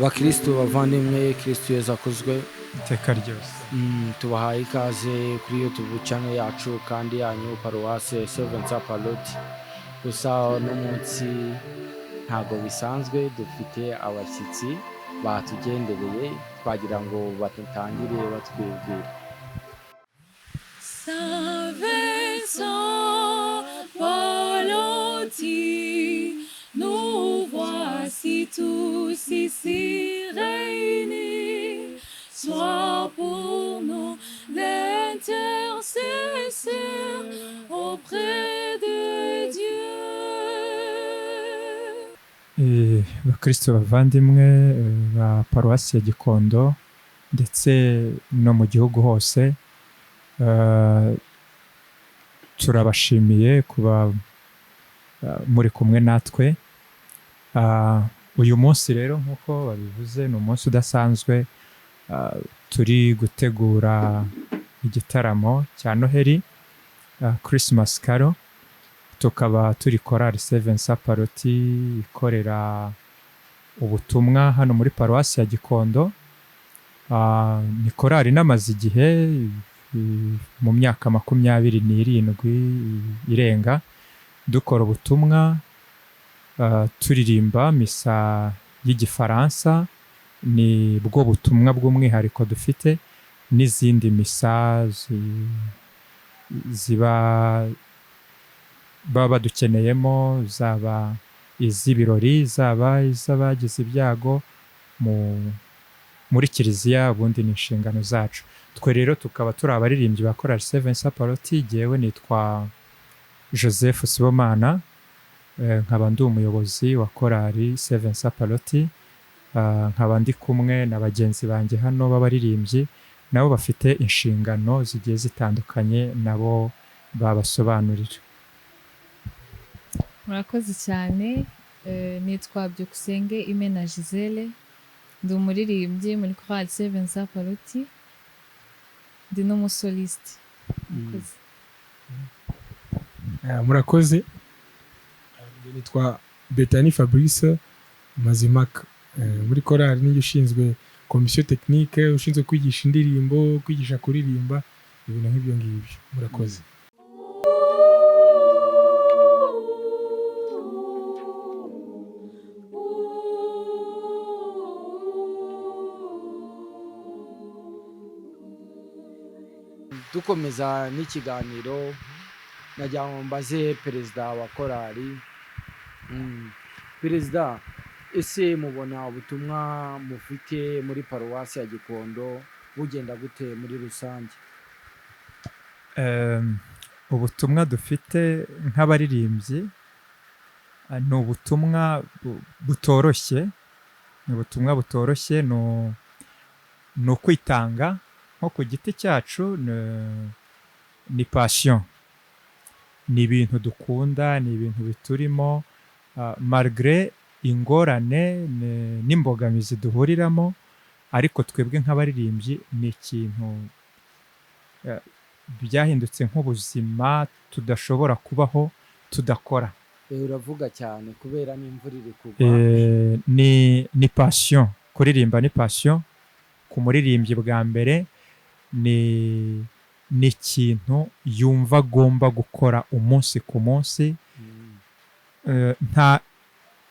Bakristo bavandimwe Kristo Yesu akuzwe. iteka ryose. Tubahaye ikaze kuri YouTube channel yacu kandi yanyu Paruwase Seven Sapalot. Gusa no munsi ntago bisanzwe, dufite abashyitsi batugendereye twagira ngo batutangire batwibwira. Saint Vincent Pallotti, nous voici tous ici réunis. Sois pour nous l'intercesseur auprès de Dieu. Bakristo bavandimwe ba Paruwasi ya Gikondo ndetse no mu gihugu hose, turabashimiye kuba muri kumwe natwe. Uyu munsi rero nk'uko babivuze ni umunsi udasanzwe, turi gutegura igitaramo cya Noheli, Christmas Carol. Tukaba turi korali Seven Sapaloti ikorera ubutumwa hano muri Paruwasi ya Gikondo. Ni korali namaze igihe mu myaka 27 irenga dukora ubutumwa, turirimba misa y'igifaransa. Ni bwo butumwa bw'umwihariko dufite, n'izindi misa baba dukeneyemo, zaba iz'ibirori, zaba iz'abagize ibyago muri kiliziya, ubundi ni inshingano zacu. Twe rero tukaba turi abaririmbyi ba korali Seven Sapaloti. Jyewe nitwa Joseph Sibomana, nkaba ndi umuyobozi wa korali Seven Sapaloti. Nkaba ndi kumwe na bagenzi banjye hano b'abaririmbyi, nabo bafite inshingano zigiye zitandukanye, nabo babasobanurira. Murakoze cyane. Nitwa Byukusenge Imena Gisele, ndi umuririmbyi muri korali Seven Sapaloti, ndi n'umusoliste. Murakoze. Nitwa Betani Fabrice Mazimaka, muri korali niyo ushinzwe komisiyo tekinike, ushinzwe kwigisha indirimbo, kwigisha kuririmba, ibintu nk'ibyo ngibyo. Murakoze. Dukomeza n'ikiganiro, najya mbaze perezida wa korali. Perezida, ese mubona ubutumwa mufite muri Paruwasi ya Gikondo bugenda gute muri rusange? Ubutumwa dufite nk'abaririmbyi ni ubutumwa butoroshye. Ni ubutumwa butoroshye, ni ukwitanga nko ku giti cyacu. Ni passion, ni ibintu dukunda, ni ibintu biturimo, malgré ingorane n'imbogamizi duhuriramo, ariko twebwe nk'abaririmbyi ni ikintu byahindutse nk'ubuzima tudashobora kubaho tudakora. Uravuga cyane kubera n'imvura iri kugwa. Ni passion, kuririmba ni passion. Ku muririmbyi bwa mbere ni ikintu yumva agomba gukora umunsi ku munsi.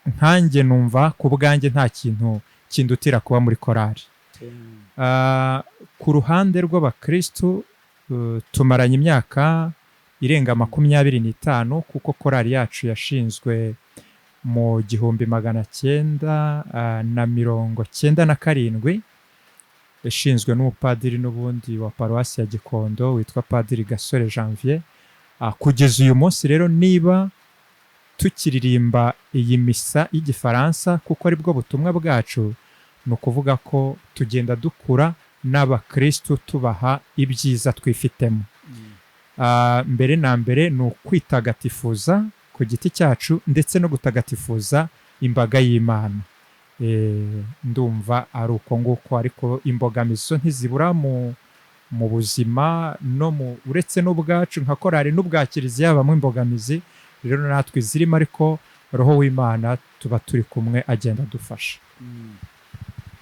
Nkanjye numva ku bwanjye nta kintu kindutira kuba muri korali. Ku ruhande rw'abakristu, tumaranye imyaka irenga 25, kuko korali yacu yashinzwe mu 1997, yashinzwe n'umupadiri n'ubundi wa Paruwasi ya Gikondo witwa Padiri Gasore Janvier. Kugeza uyu munsi rero, niba tukiririmba iyi misa y'igifaransa kuko ari bwo butumwa bwacu, ni ukuvuga ko tugenda dukura n'abakristu, tubaha ibyiza twifitemo. Mbere na mbere ni ukwitagatifuza ku giti cyacu ndetse no gutagatifuza imbaga y'Imana. Ndumva ari uko nguko, ariko imbogamizi zo ntizibura mu buzima, uretse n'ubwacu nka korali n'ubwa kiliziya habamo imbogamizi. Rero natwe zirimo, ariko Roho w'Imana tuba turi kumwe agenda adufasha.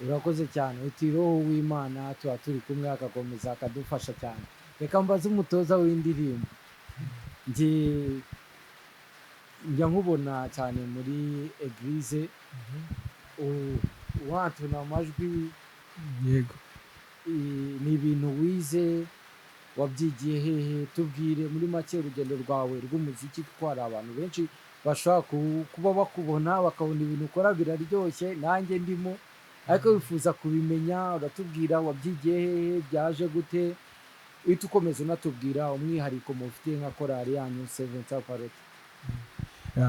urakoze cyane uti roho w'Imana tuba turi kumwe agakomeza akadufasha cyane. Reka mbaze umutoza w'indirimbo, njya nkubona cyane muri eglise watuna amajwi, yego. ni ibintu wize wabyigiye hehe? Tubwire muri make urugendo rwawe rw'umuziki, kuko hari abantu benshi bashobora kuba bakubona bakabona ibintu ukora biraryoshye, nanjye ndimo, ariko wifuza kubimenya. Uratubwira wabyigiye hehe, byaje gute? Uhita ukomeza unatubwira umwihariko mufite nka korali yanyu Seventh Party.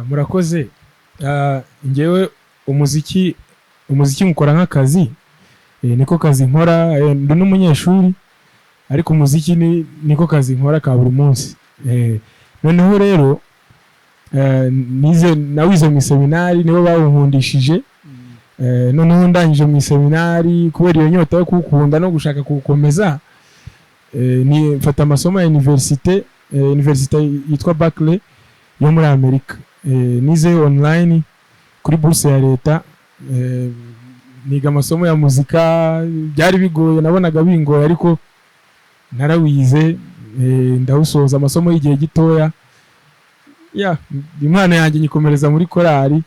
Murakoze. Njyewe umuziki nkora nk'akazi, niko kazi nkora. Ndi n'umunyeshuri ariko umuziki niko kazi nkora ka buri munsi. Noneho rero nawize mu seminari, nibo bawunkundishije. Noneho ndangije mu seminari kubera iyo nyota yo kuwukunda no gushaka kuwukomeza, mfata amasomo ya universite yitwa Berkeley yo muri Amerika. Nize online kuri bourse ya leta, niga amasomo ya muzika. Byari bigoye, nabonaga bingoye, ariko narawize, ndawusoza amasomo y'igihe gitoya. Imana yanjye nyikomereza muri korali.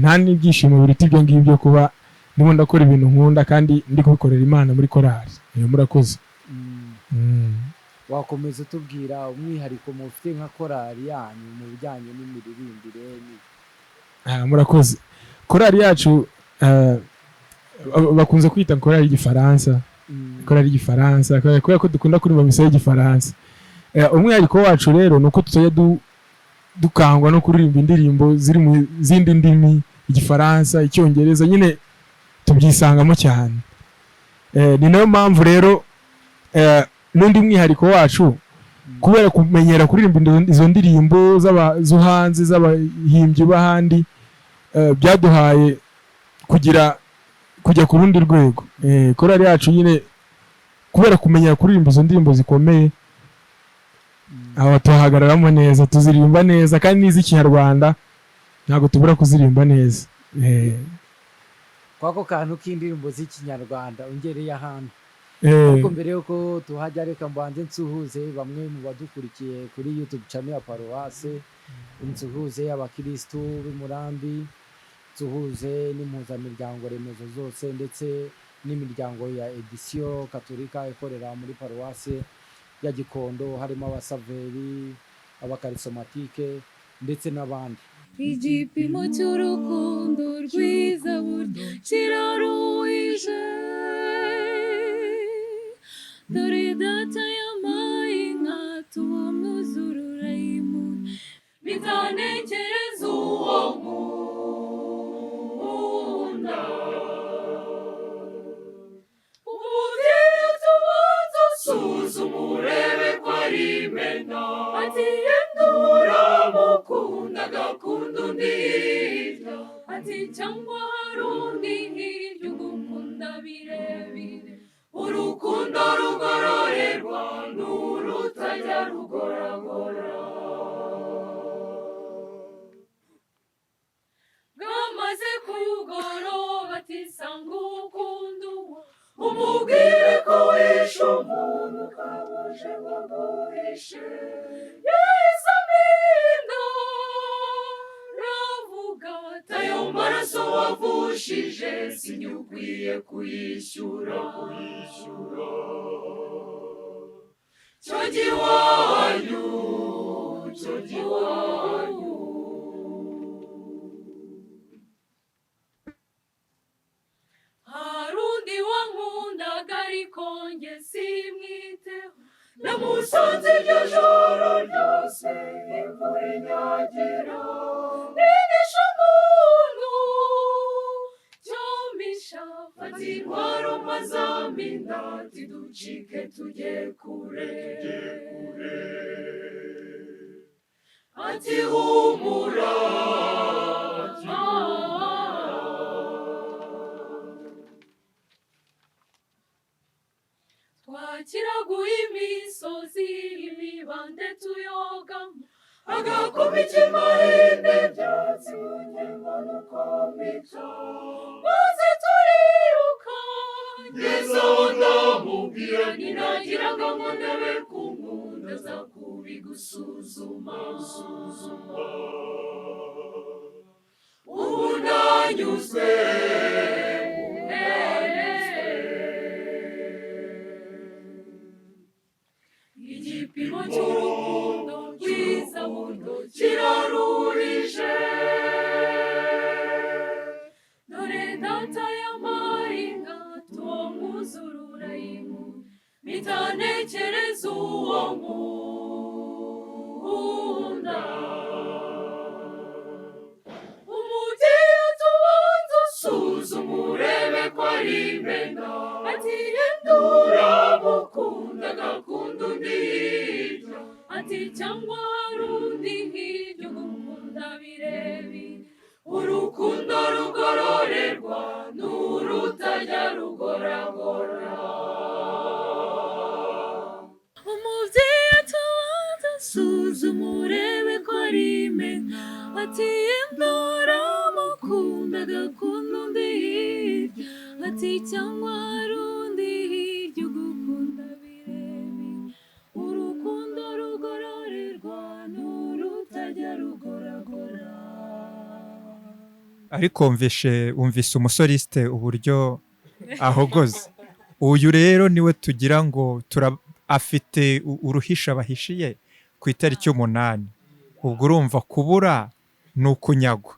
Nta n'ibyishimo biruta ibyo ngibyo kuba ndimo ndakora ibintu nkunda kandi ndi kubikorera Imana muri korali. Murakoze. Wakomeza utubwira umwihariko mufite nka korali yanyu mu bijyanye n'imiririmbire? Murakoze. Korali yacu bakunze kwita korali y'igifaransa. Korali y'igifaransa kubera ko dukunda kuririmba misa y'igifaransa. Umwihariko wacu rero nuko tutajya dukangwa no kuririmba indirimbo ziri mu zindi ndimi, igifaransa, icyongereza, nyine tubyisangamo cyane. Ni nayo mpamvu rero n'undi mwihariko wacu, kubera kumenyera kuririmba izo ndirimbo zo hanze z'abahimbyi b'ahandi, byaduhaye kujya ku rundi rwego. Korali yacu nyine kubera kumenyera kuririmba izo ndirimbo zikomeye, aho tuhagararamo neza, tuziririmba neza, kandi n'iz'ikinyarwanda ntabwo tubura kuzirimba neza. Kwako kantu k'indirimbo z'ikinyarwanda ungereye ahantu, ariko mbere yuko tuhajya reka mbanze nsuhuze bamwe mu badukurikiye kuri YouTube channel ya Paruwase. Nsuhuze abakristu b'Umurambi, nsuhuze n'impuzamiryango remezo zose, ndetse n'imiryango ya Edition Katolika ikorera muri Paruwase ya Gikondo, harimo abasaveri, abakarisomatike ndetse n'abandi. Igipimo cy'urukundo rwiza buryo kiraruhije, dore data yampaye inka tumwuzurura impundu, bitantekereza uwo nkunda. Umubyeyi atubanza usuzuma urebe ko ari imena, ati yenda uramukunda agakunda undi hirya, ati cyangwa hari undi hirya ugukunda birebire. Urukundo rugororerwa n'urutajya rugoragora. Bwamaze kugoroba ati sanga ukunda uwo, umubwire ko wishe umuntu ukabuje waguhishe. Yahise aminda ravuga ati ayo maraso wavushije sinjye ukwiye kuyishyura. Cyo giwanyu, cyo giwanyu. Harundi wankundaga ariko njye simwiteho, namusanze iryo joro ryose imvura inyagira. Nigisha umuntu cyomisha, fata intwaro mazaminda, ati ducike tujye kure. Ati humura, twakiraguye imisozi imibande tuyogamo, agakubita imahinde ibyatsi unyemo n'ukomita, maze turiruka ngezeho ndamubwira nti nagiraga ngo ndebe ku nkunda aza kubigusuzuma ubu ndanyuzwe igipimo cy'urukundo rwiza buryo kirarurije dore data yampaye inka tumwuzurura impu mpita ntekereza uwo nkunda umubyeyi atubanza usuzuma urebe ko ari imena ati yendura mukunda agakunda undi hirya ati cyangwa hari undi hirya ugukunda birebi urukundo rugororerwa n'urutajya rugoragora umubyeyi atubanza asuzuma urebe ko ari imena ati yendura mukunda agakunda undi hirya ati cyangwa hari undi hirya ugukunda birebi urukundo rugororerwa n'urutajya rugoragora. ariko wumvise umusoliste uburyo ahogoze. Uyu rero niwe tugira ngo afite uruhisha bahishiye ku itariki 8. Ubwo urumva kubura ni ukunyagwa.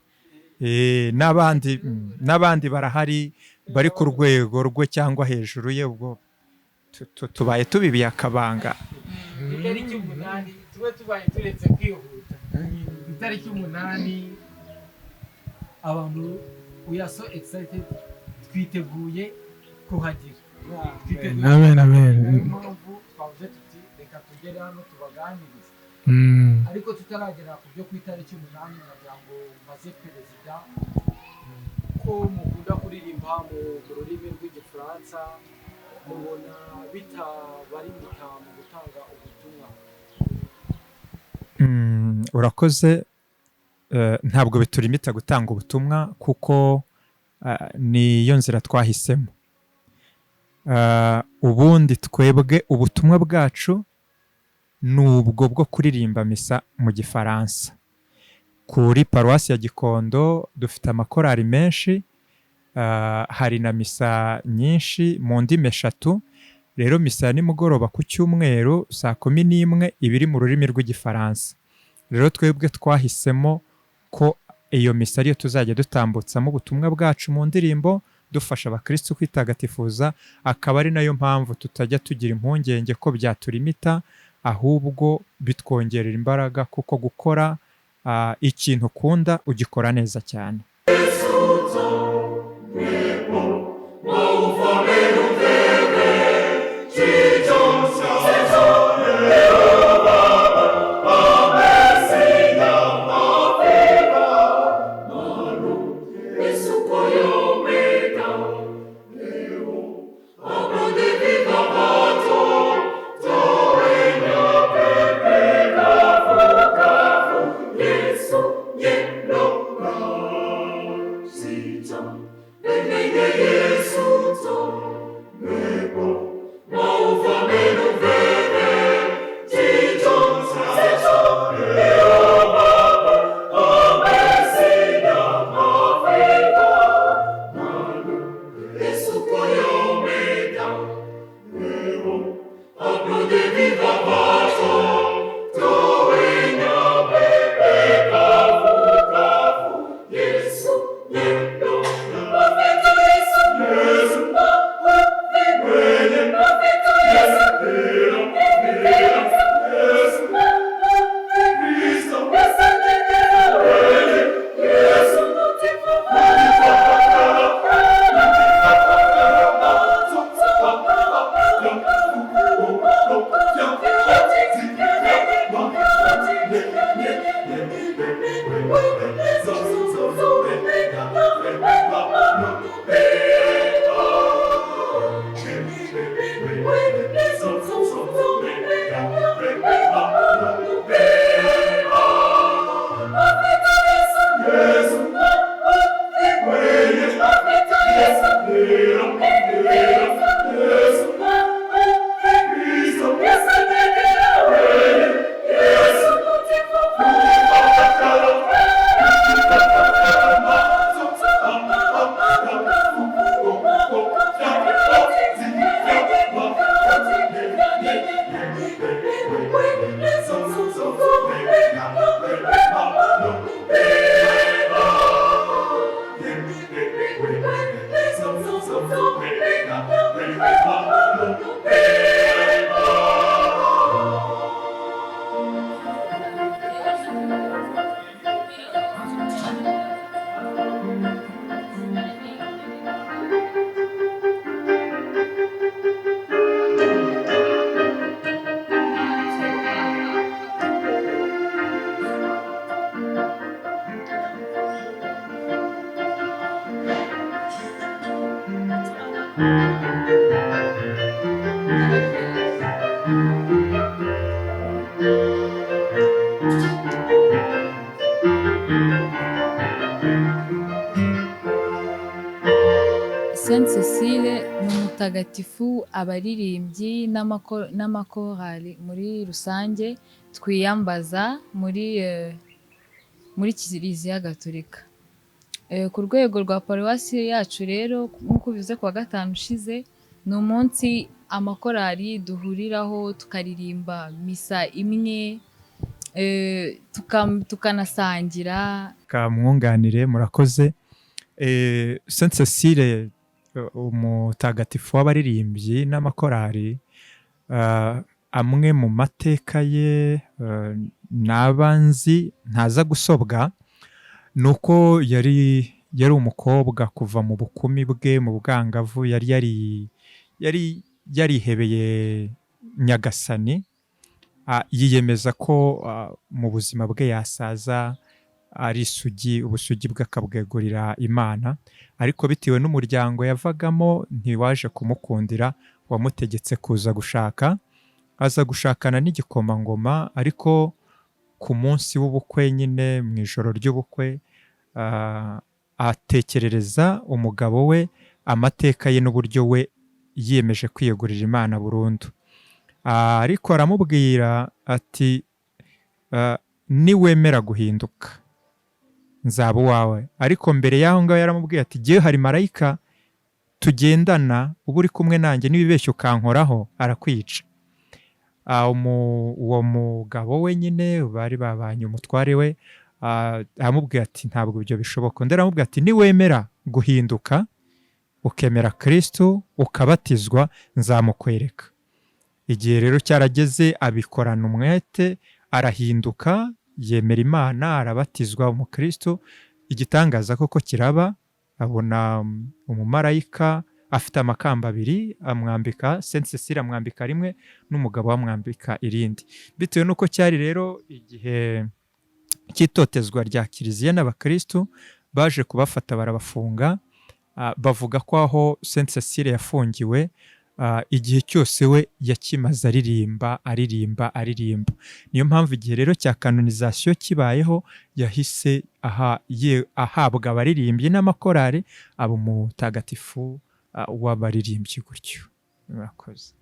N'abandi barahari bari ku rwego rwe cyangwa hejuru ye, ubwo tubaye tubibiye akabanga. Itariki 8 tuba tubaye turetse kwihuta. Itariki 8 abantu we are so excited, twiteguye kuhagira. Amen. Impamvu twavuze tuti reka tugere hano tubaganirize. Ariko tutaragera ku byo ku itariki 8 nagira ngo maze perezida ko mukunda kuririmba mu rurimi rw'igifaransa mubona bitabarimika mu gutanga ubutumwa. Urakoze. Ntabwo biturimita gutanga ubutumwa kuko niyo nzira twahisemo. Ubundi twebwe ubutumwa bwacu nubwo bwo kuririmba misa mu gifaransa. Kuri paruwasi ya Gikondo dufite amakorari menshi, hari na misa nyinshi mu ndimi 3. Rero misa ya nimugoroba ku cyumweru saa 11 ibiri mu rurimi rw'igifaransa. Rero twebwe twahisemo ko iyo misa ariyo tuzajya dutambutsamo ubutumwa bwacu mu ndirimbo dufasha abakristo kwitagatifuza, akaba ari nayo mpamvu tutajya tugira impungenge ko byaturimita, ahubwo bitwongerera imbaraga kuko gukora ikintu ukunda ugikora neza cyane. Sainte Cecile ni umutagatifu abaririmbyi n'amakorali muri rusange twiyambaza muri Kiliziya Gatolika. Ku rwego rwa paruwasi yacu rero nk'uko bivuze kuwa gatanu ushize ni umunsi amakorali duhuriraho tukaririmba misa imwe tukanasangira. Kamwunganire murakoze. Sainte Cecile umutagatifu w'abaririmbyi n'amakorali, amwe mu mateka ye n'abanzi ntaza gusobwa, ni uko yari umukobwa kuva mu bukumi bwe, mu bwangavu, yari yarihebeye Nyagasani, yiyemeza ko mu buzima bwe yasaza ari isugi, ubusugi bwe akabwegurira Imana, ariko bitewe n'umuryango yavagamo ntiwaje kumukundira, wamutegetse kuza gushaka, aza gushakana n'igikomangoma, ariko ku munsi w'ubukwe nyine mu ijoro ry'ubukwe atekerereza umugabo we amateka ye n'uburyo we yiyemeje kwiyegurira Imana burundu. Ariko aramubwira ati niwemera guhinduka nzaba uwawe. Ariko mbere y'aho ngaho yaramubwiye ati jyewe hari marayika tugendana, uba uri kumwe nanjye, n'ibibeshyo ukankoraho arakwica. Uwo mugabo we nyine bari babanye umutware we aramubwira ati ntabwo ibyo bishoboka. Undi aramubwira ati niwemera guhinduka ukemera Kristo ukabatizwa nzamukwereka. Igihe rero cyarageze abikorana umwete, arahinduka, yemera Imana, arabatizwa umukristo. Igitangaza koko kiraba, abona umumarayika afite amakamba abiri amwambika, Sainte Cecile amwambika rimwe n'umugabo amwambika irindi. Bitewe n'uko cyari rero igihe cy'itotezwa rya Kiliziya n'abakristo, baje kubafata barabafunga. Bavuga ko aho Sainte Cecile yafungiwe igihe cyose we yakimaze aririmba. Niyo mpamvu igihe rero cya kanonizasiyo kibayeho yahise ahabwa abaririmbyi n'amakorali aba umutagatifu w'abaririmbyi gutyo. Murakoze.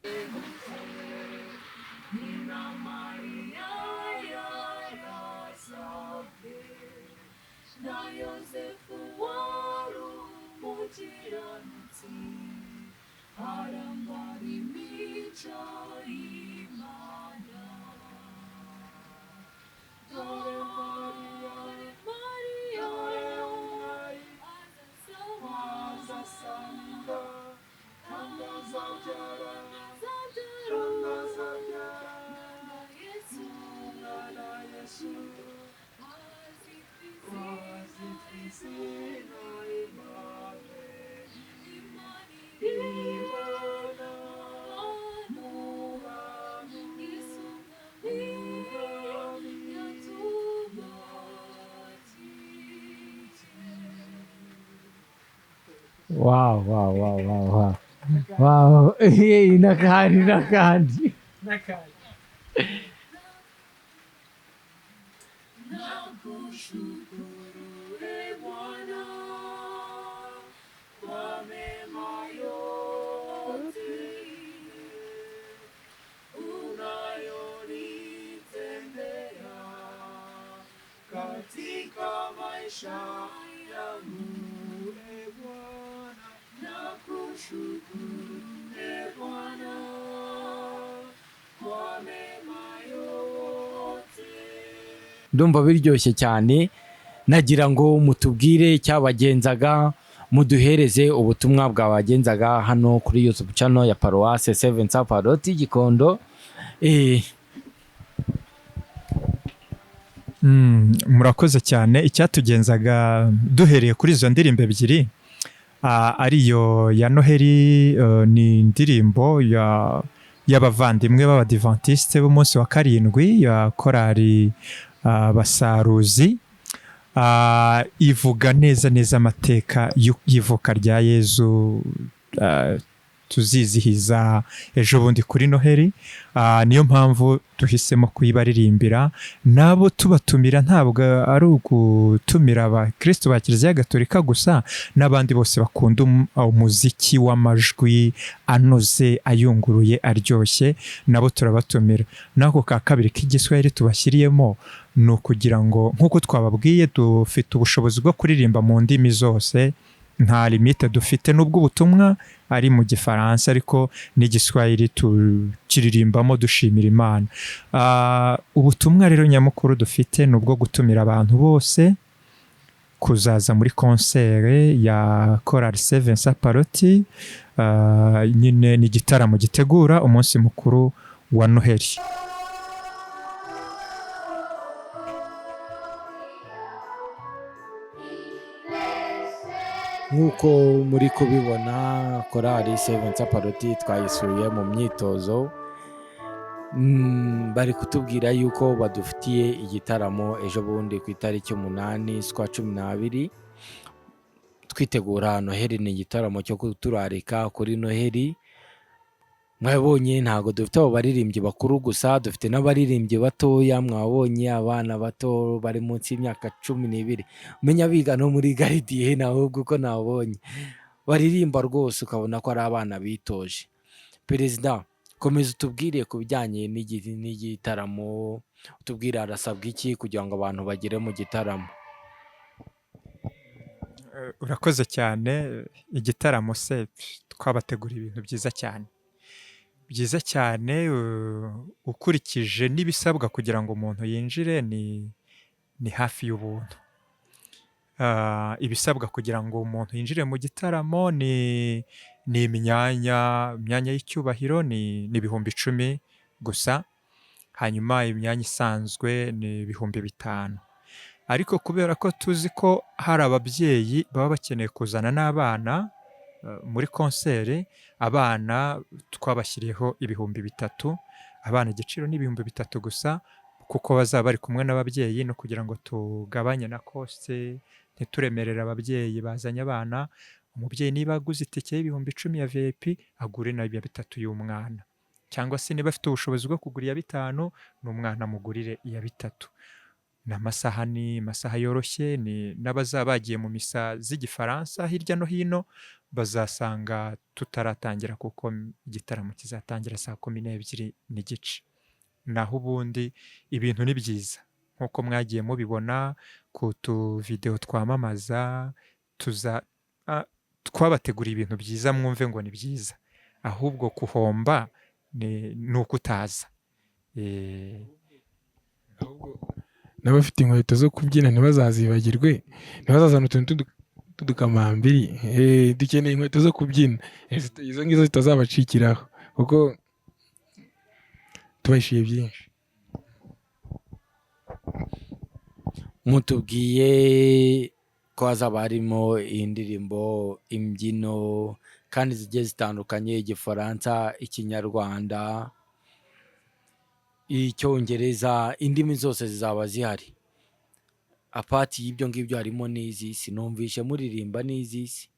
Wow. Nakandi. Ndumva biryoshye cyane, nagira ngo mutubwire cyabagenzaga muduhereze ubutumwa bwabagenzaga hano kuri YouTube channel ya Paruwase Seven Saparoti Gikondo. Murakoze cyane. Icyatugenzaga duhereye kuri izo ndirimbo ebyiri ariyo ya Noheli, ni indirimbo y'abavandimwe b'Abadiventiste b'umunsi wa karindwi ya korali Basaruzi. Ivuga neza amateka y'ivuka rya Yezu, tuzizihiza ejo bundi kuri Noheli. Niyo mpamvu tuhisemo kuyibaririmbira. Nabo tubatumira ntabwo ari ugutumira abakristo ba Kiliziya Gatolika gusa, n'abandi bose bakunda umuziki w'amajwi anoze, ayunguruye, aryoshye, nabo turabatumira. Nako ka kabiri k'igiswahili tubashyiriyemo ni ukugira ngo nk'uko twababwiye dufite ubushobozi bwo kuririmba mu ndimi zose, nta limite dufite, n'ubwo ubutumwa ari mu Gifaransa ariko n'igiswahili tukiririmbamo dushimira Imana. Ubutumwa rero nyamukuru dufite ni ubwo gutumira abantu bose kuzaza muri konsere ya Chorale Seven Saparoti. Nyine ni igitaramo gitegura umunsi mukuru wa Noheli. Nk'uko muri kubibona Chorale Seven Saparoti twayisuye mu myitozo, bari kutubwira yuko badufitiye igitaramo ejo bundi ku itariki 8 z'ukwa 12 twitegura Noheli. Ni igitaramo cyo kuturarika kuri Noheli. Mwabonye ntago dufite abo baririmbyi bakuru gusa, dufite n'abaririmbyi batoya. Mwabonye abana bato bari munsi y'imyaka 12, umenya biga no muri garidiye, nahubwo uko nabonye baririmba rwose ukabona ko ari abana bitoje. Perezida, komeza utubwire ku bijyanye n'igitaramo, utubwire arasabwa iki kugira ngo abantu bagere mu gitaramo. Urakoze cyane. Igitaramo se twabategura ibintu byiza cyane, ukurikije n'ibisabwa kugira ngo umuntu yinjire ni hafi y'ubuntu. Ibisabwa kugira ngo umuntu yinjire mu gitaramo ni imyanya y'icyubahiro ni 10,000 gusa, hanyuma imyanya isanzwe ni 5,000. Ariko kubera ko tuzi ko hari ababyeyi baba bakeneye kuzana n'abana muri konsere, abana twabashyiriyeho 3,000. Abana igiciro ni 3,000 gusa, kuko bazaba bari kumwe n'ababyeyi, no kugira ngo tugabanye na koste, ntituremerera ababyeyi bazanye abana. Umubyeyi niba aguze itike y'10,000 ya VIP, agure na 3 y'umwana, cyangwa se niba afite ubushobozi bwo kugura iya 5, n'umwana amugurire iya 3. N'amasaha ni amasaha yoroshye, ni n'abazaba bagiye mu misa z'Igifaransa hirya no hino bazasanga tutaratangira, kuko igitaramo kizatangira saa 12:30. Naho ubundi ibintu ni byiza nk'uko mwagiye mubibona ku video twamamaza. Twabategura ibintu byiza, mwumve ngo ni byiza, ahubwo kuhomba ni uko utaza. N'abafite inkweto zo kubyina ntibazazibagirwe, ntibazazana utuntu tudukamambiri. Dukeneye inkweto zo kubyina, izo ngizo zitazabacikiraho, kuko tubashiye byinshi. Mutubwiye ko hazaba harimo indirimbo, imbyino kandi zigiye zitandukanye, Igifaransa, Ikinyarwanda, Icyongereza, indimi zose zizaba zihari. Apati y'ibyo ngibyo harimo n'izisi. Numvishe muririmba n'izisi,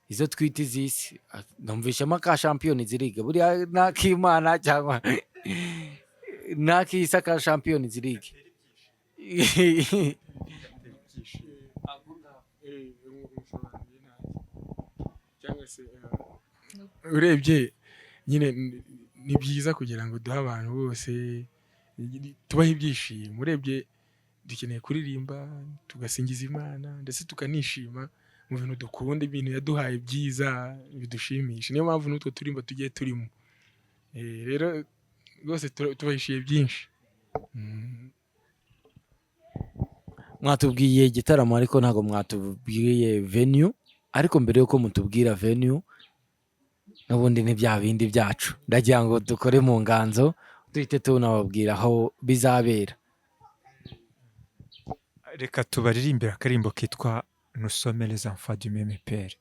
izo twita izisi. Numvishemo ka Champions League, buriya n'akimana cyangwa n'akisa ka Champions League. Urebye nyine ni byiza kugira ngo duhe abantu bose tubahe ibyishimo. Urebye dukeneye kuririmba, tugasingiza Imana, ndetse tukanishima mu bintu dukunda, ibintu yaduhaye byiza bidushimisha. Niyo mpamvu n'utwo turimba tugiye turimo. Rero rwose tubahishiye byinshi. Mwatubwiye igitaramo ariko ntago mwatubwiye venue. ariko mbere yuko mutubwira venue n'ubundi ni bya bindi byacu ndagira ngo dukore mu nganzo duhite tunababwira aho bizabera. reka tubaririmbira akarimbo kitwa nusome les enfants du même père.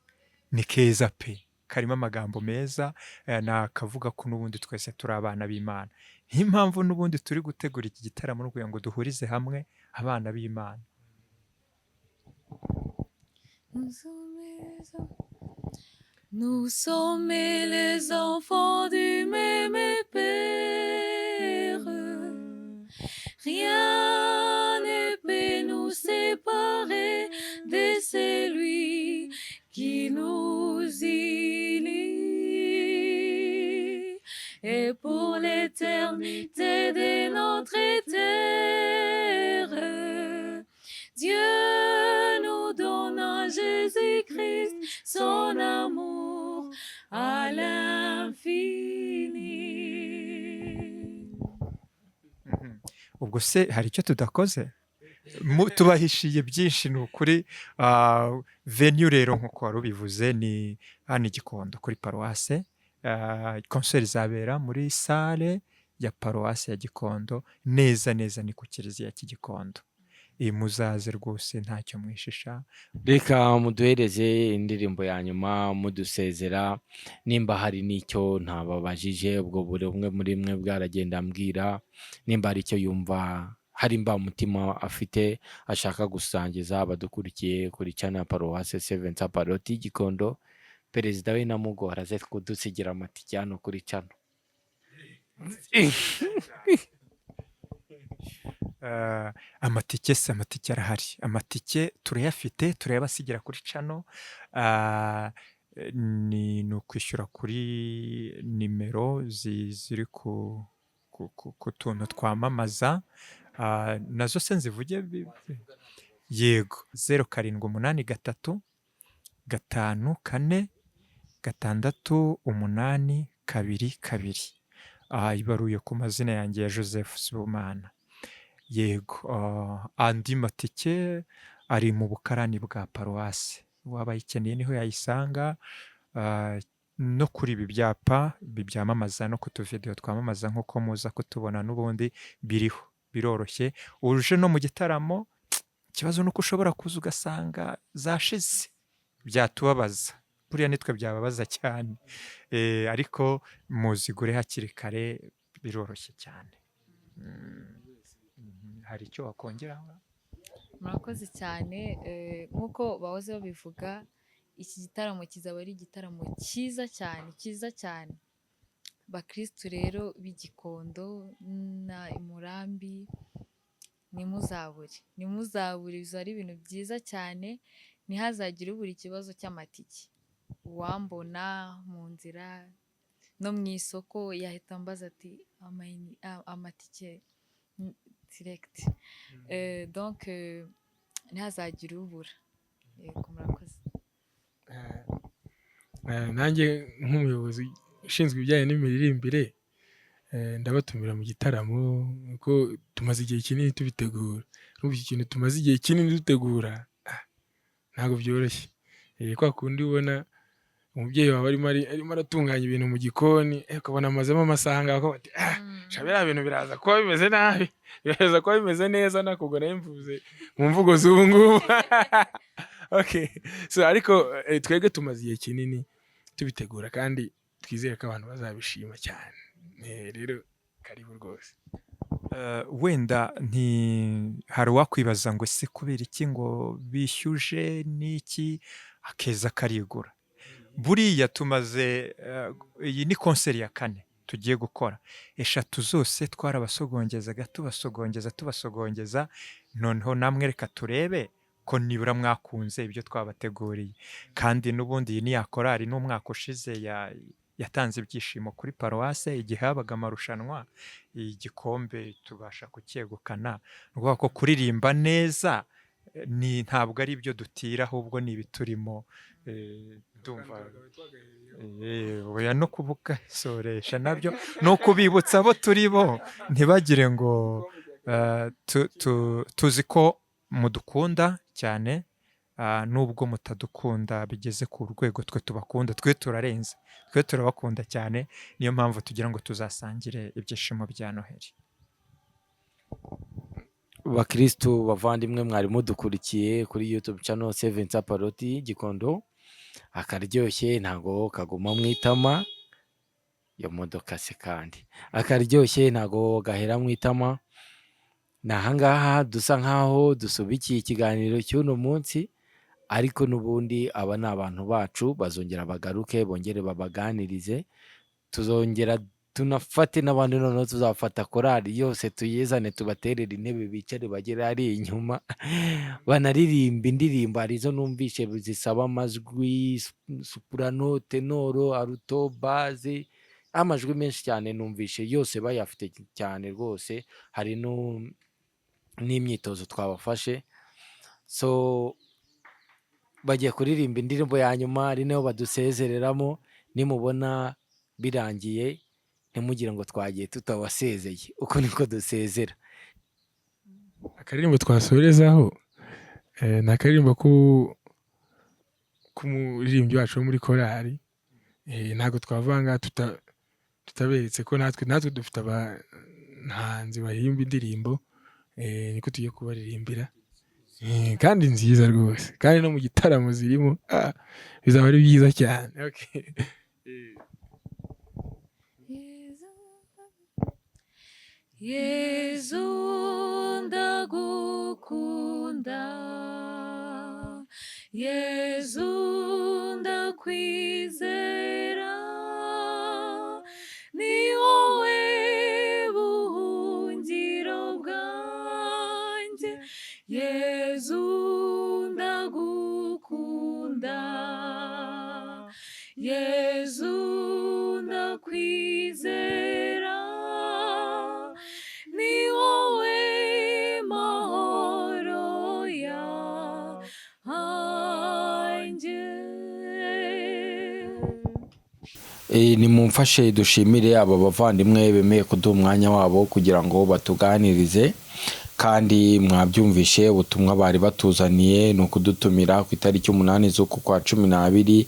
Ni keza pe, karimo amagambo meza, nakavuga ko n'ubundi twese turi abana b'Imana. Niyo mpamvu n'ubundi turi gutegura iki gitaramo no kugira ngo duhurize hamwe abana b'Imana. Nous sommes les enfants du même Père. Rien ne peut nous séparer de celui qui nous unit. Et pour l'éternité de notre terre, Dieu nous donne à Jésus-Christ son amour à l'infini. Ubwo se hari icyo tudakoze? Tubahishiye byinshi ni ukuri. Venue rero nk'uko wari ubivuze ni hano i Gikondo kuri paruwase. Concert izabera muri salle ya paruwase ya Gikondo, neza neza ni ku kiliziya cy'Igikondo. Muzaze rwose ntacyo mwishisha. Reka muduhereze indirimbo ya nyuma mudusezera, nimba hari n'icyo ntababajije ubwo buri umwe muri mwe bwaragenda ambwira, nimba hari icyo yumva hari mba umutima afite ashaka gusangiza abadukurikiye kuri channel paruwase Seventh Paroti Gikondo, perezida we namugora aze kudusigira amatike hano kuri channel. Amatike arahari, amatike turayafite, turayabasigira kuri channel. Ni ukwishyura kuri nimero ziri ku tuntu twamamaza, nazo se nzivuge. Yego, 0783 54 6 8 2. Ibaruye ku mazina yanjye ya Joseph Sibomana. Yego, andi matike ari mu bukarani bwa paruwase, wabayikeneye niho yayisanga. No kuri ibi byapa byamamaza no ku tuvideo twamamaza nk'uko muza kutubona n'ubundi biriho, biroroshye. Uje no mu gitaramo, ikibazo nuko ushobora kuza ugasanga zashize, byatubabaza. Buriya nitwe byababaza cyane, ariko muzigure hakiri kare, biroroshye cyane. Hari icyo wakongeraho? Murakoze cyane. Nk'uko bahoze babivuga, iki gitaramo kizaba ari igitaramo cyiza cyane, cyiza cyane. Bakristu rero b'Igikondo na Murambi, nimuzabure, bizaba ari ibintu byiza cyane. Ntihazagire ubura ikibazo cy'amatike. Uwambona mu nzira no mu isoko yahita ambaza ati amatike direct. Donc ntihazagire ubura. Yego, murakoze. Nanjye nk'umuyobozi ushinzwe ibijyanye n'imiririmbire, ndabatumira mu gitaramo kuko tumaze igihe kinini tubitegura. N'ubu iki kintu tumaze igihe kinini dutegura ntabwo byoroshye. Kwa kundi ubona umubyeyi wawe arimo aratunganya ibintu mu gikoni, ukabona amazemo amasaha ngaho ati shabira ibintu biraza kuba bimeze nabi, biraza kuba bimeze neza, nakubwo nayo mvuze mu mvugo z'ubu ngubu. Okay, so ariko twebwe tumaze igihe kinini tubitegura kandi twizere ko abantu bazabishima cyane. Rero karibu rwose. Wenda hari uwakwibaza ngo ese kubera iki ngo bishyuje n'iki akeza karigura. Buriya tumaze, iyi ni konseri ya 4 tugiye gukora, 3 zose twarabasogongeza tubasogongeza. Noneho namwe reka turebe ko nibura mwakunze ibyo twabateguriye. Kandi n'ubundi iyi ni ya korali n'umwaka ushize yatanze ibyishimo kuri paruwase igihe habaga amarushanwa, igikombe tubasha kucyegukana. Nukuvuga ko kuririmba neza ntabwo ari ibyo dutira, ahubwo ni ibiturimo. Ndumva oya no kubuka soresha nabyo no kubibutsa abo turi bo, ntibagire ngo tuzi ko mudukunda cyane, nubwo mutadukunda bigeze ku rwego twe tubakunda, twe turarenze, twe turabakunda cyane, niyo mpamvu tugira ngo tuzasangire ibyishimo bya Noheli. bakristo bavandimwe mwari mudukurikiye kuri YouTube channel Seven Saparoti Gikondo, akaryoshye ntago kaguma mu itama, yo modoka se kandi akaryoshye ntago gahera mu itama. Nahangaha dusa nkaho dusubikiye ikiganiro cy'uno munsi, ariko nubundi aba ni abantu bacu, bazongera bagaruke bongere babaganirize, tuzongera tunafate n'abandi, noneho tuzafata korali yose tuyizane tubaterera intebe bicare bagera ari inyuma banaririmba indirimbo. Arizo numvishe zisaba amajwi soprano, tenoro, alto, baze, amajwi menshi cyane numvishe yose bayafite cyane rwose. Hari n'imyitozo twabafashe, so bagiye kuririmba indirimbo ya nyuma, ari nayo badusezereramo. Nimubona birangiye ntimugire ngo twagiye tutabasezeye, uko niko dusezera. Akaririmbo twasorezaho ni akaririmbo k'umuririmbyi wacu wo muri korali. Ntabwo twavanga tutaberetse ko natwe dufite abahanzi bahimba indirimbo, niko tugiye kubaririmbira, kandi nziza rwose, kandi no mu gitaramo zirimo bizaba ari byiza cyane. Yezu ndagukunda, Yezu ndakwizera, ni wowe buhungiro bwanjye, Yezu ndagukunda, Yezu ndakwizera, ni wowe mahoro yanjye. Nimumfashe dushimire aba bavandimwe bemeye kuduha umwanya wabo kugira ngo batuganirize, kandi mwabyumvishe ubutumwa bari batuzaniye ni ukudutumira ku itariki 8 z'uku kwa 12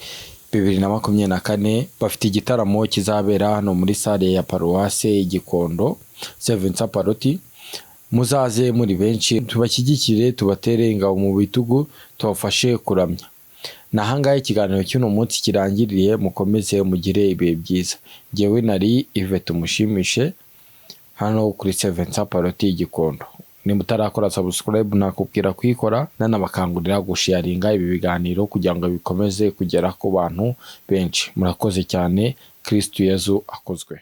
2024. Bafite igitaramo kizabera hano muri sale ya Paruwase Gikondo Seven Saparoti. Muzaze muri benshi, tubashyigikire, tubatere ingabo mu bitugu, tubafashe kuramya. Nahangaye ikiganiro cy'uno munsi kirangiriye, mukomeze mugire ibihe byiza. Ngewe nari Yvette Mushimishe hano kuri Seven Saparoti Gikondo. Nimba utarakora subscribe nakubwira kuyikora, nanabakangurira gusharinga ibi biganiro kugira ngo bikomeze kugera ku bantu benshi. Murakoze cyane. Kristo Yezu akozwe.